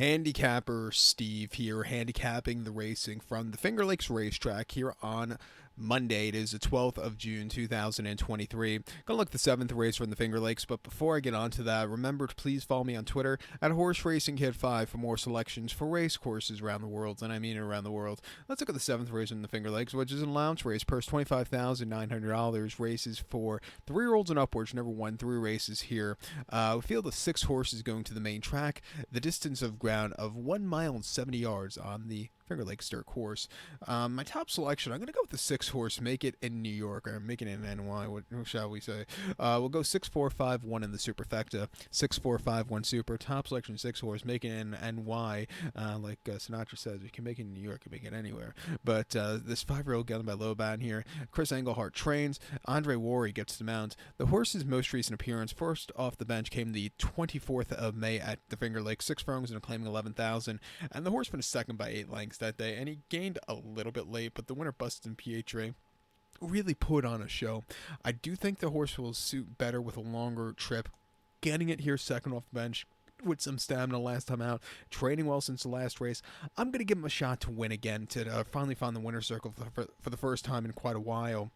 Handicapper Steve here, handicapping the racing from the Finger Lakes Racetrack here on Monday. It is the 12th of June, 2023. Gonna look at the 7th race from the Finger Lakes, but before I get on to that, remember to please follow me on Twitter at Horse Racing Kid 5 for more selections for race courses around the world, and I mean around the world. Let's look at the 7th race in the Finger Lakes, which is an allowance race. Purse $25,900. Races for 3-year-olds and upwards. Never won 3 races here. We field of 6 horses going to the main track. The distance of ground of 1 mile and 70 yards on the Finger Lakes Dirt course. My top selection, I'm going to go with the 6 horse, Make It in New York, or Make It in NY, what shall we say. We'll go 6-4-5-1 in the superfecta, 6-4-5-1 super. Top selection, 6 horse, Make It in NY. Like Sinatra says, you can make it in New York, you can make it anywhere. But this 5-year-old gun by Loban here. Chris Englehart trains. Andre Worry gets the mount. The horse's most recent appearance, first off the bench, came the 24th of May at the Finger Lakes. 6 furlongs and a claiming 11,000. And the horse finished second by 8 lengths that day, and he gained a little bit late, but the winner, Bustin Pietre, really put on a show. I do think the horse will suit better with a longer trip. Getting it here second off the bench with some stamina last time out, training well since the last race. I'm going to give him a shot to win again, to finally find the winner's circle for the first time in quite a while.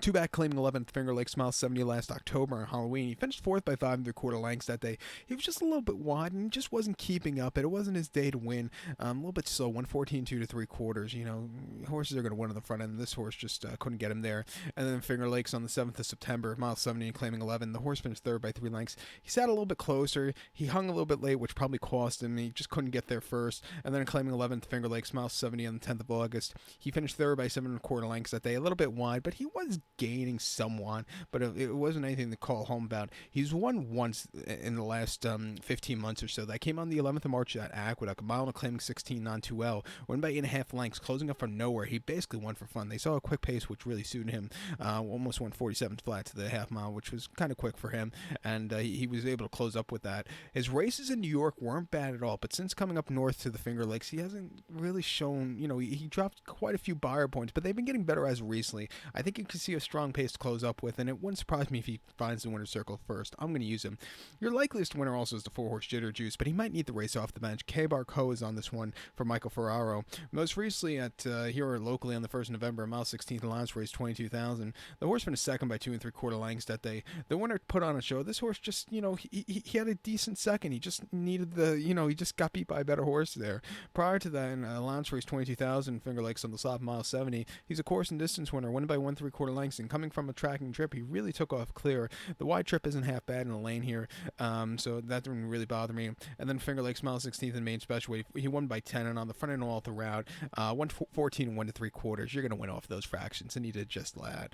2 back, claiming 11th, Finger Lakes Mile 70 last October on Halloween. He finished 4th by 5 3/4 lengths that day. He was just a little bit wide and just wasn't keeping up. It wasn't his day to win. A little bit slow, 114 2 3/4. You know, horses are going to win on the front end. This horse just couldn't get him there. And then Finger Lakes on the 7th of September, Mile 70 and claiming 11. The horse finished 3rd by 3 lengths. He sat a little bit closer. He hung a little bit late, which probably cost him. He just couldn't get there first. And then claiming 11th, Finger Lakes Mile 70 on the 10th of August. He finished 3rd by 7 1/4 lengths that day. A little bit wide, but he was gaining somewhat, but it wasn't anything to call home about. He's won once in the last 15 months or so. That came on the 11th of March at Aqueduct, a mile and claiming 16 non-2L. Won by 8.5 lengths, closing up from nowhere. He basically won for fun. They saw a quick pace, which really suited him. Almost won 47 flat to the half mile, which was kind of quick for him, and he was able to close up with that. His races in New York weren't bad at all, but since coming up north to the Finger Lakes, he hasn't really shown, he dropped quite a few buyer points, but they've been getting better as of recently. I think you can see a strong pace to close up with, and it wouldn't surprise me if he finds the winner's circle first. I'm going to use him. Your likeliest winner also is the 4-horse Jitter Juice, but he might need the race off the bench. K-Bar Co is on this one for Michael Ferraro. Most recently at here locally on the 1st of November, mile 16th allowance race 22,000. The horse finished second by 2 3/4 lengths that day. The winner put on a show. This horse just, he had a decent second. He just needed he just got beat by a better horse there. Prior to that, in allowance race 22,000, Finger Lakes on the slot, mile 70. He's a course and distance winner, winning by 1 3/4 lengths, and coming from a tracking trip, he really took off clear. The wide trip isn't half bad in the lane here, so that didn't really bother me. And then Finger Lakes mile 16th in main special weight, he won by 10, and on the front end all throughout, 114 and 1 3/4. You're going to win off those fractions, and he did just that.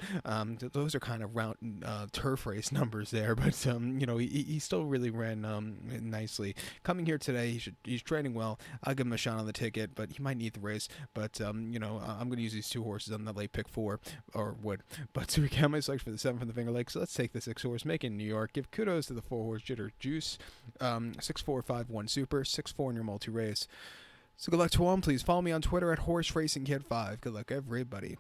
Those are kind of round turf race numbers there, but he still really ran nicely. Coming here today, he's training well. I'll give him a shot on the ticket, but he might need the race. But I'm going to use these 2 horses on the late pick 4, or would. But to recap my selection for the 7 from the Finger Lakes, so let's take the 6 horse, Make It in New York. Give kudos to the 4-horse Jitter Juice, 6-4-5-1 super, 6-4 in your multi race. So good luck to all. Please follow me on Twitter at Horse Racing Kid 5. Good luck, everybody.